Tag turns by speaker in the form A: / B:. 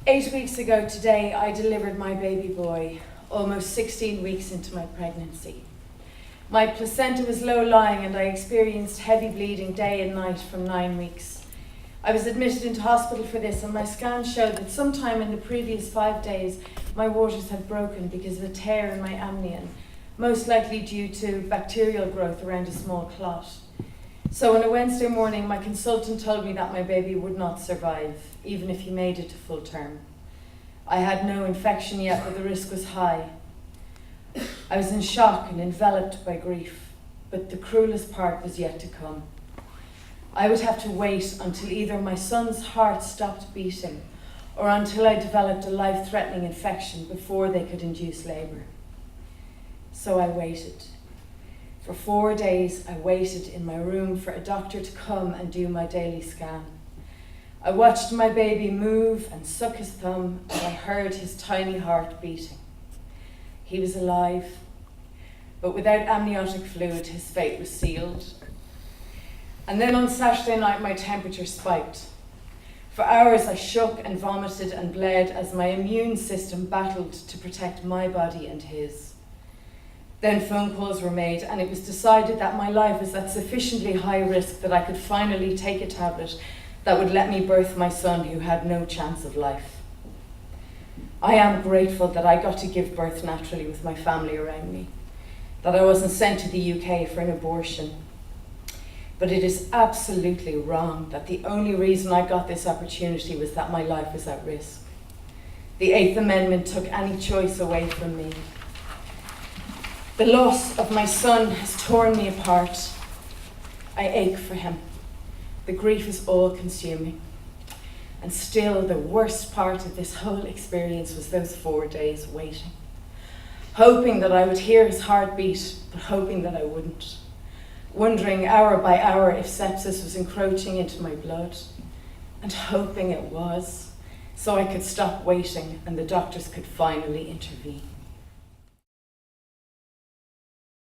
A: 8 weeks ago today, I delivered my baby boy, almost 16 weeks into my pregnancy. My placenta was low-lying and I experienced heavy bleeding day and night from 9 weeks. I was admitted into hospital for this, and my scan showed that sometime in the previous 5 days, my waters had broken because of a tear in my amnion, most likely due to bacterial growth around a small clot. So on a Wednesday morning, my consultant told me that my baby would not survive, even if he made it to full term. I had no infection yet, but the risk was high. I was in shock and enveloped by grief, but the cruelest part was yet to come. I would have to wait until either my son's heart stopped beating or until I developed a life-threatening infection before they could induce labour. So I waited. For 4 days, I waited in my room for a doctor to come and do my daily scan. I watched my baby move and suck his thumb, and I heard his tiny heart beating. He was alive, but without amniotic fluid, his fate was sealed. And then on Saturday night, my temperature spiked. For hours, I shook and vomited and bled as my immune system battled to protect my body and his. Then phone calls were made, and it was decided that my life was at sufficiently high risk that I could finally take a tablet that would let me birth my son, who had no chance of life. I am grateful that I got to give birth naturally with my family around me, that I wasn't sent to the UK for an abortion. But it is absolutely wrong that the only reason I got this opportunity was that my life was at risk. The Eighth Amendment took any choice away from me. The loss of my son has torn me apart. I ache for him. The grief is all-consuming. And still, the worst part of this whole experience was those 4 days waiting. Hoping that I would hear his heartbeat, but hoping that I wouldn't. Wondering hour by hour if sepsis was encroaching into my blood, and hoping it was, so I could stop waiting and the doctors could finally intervene.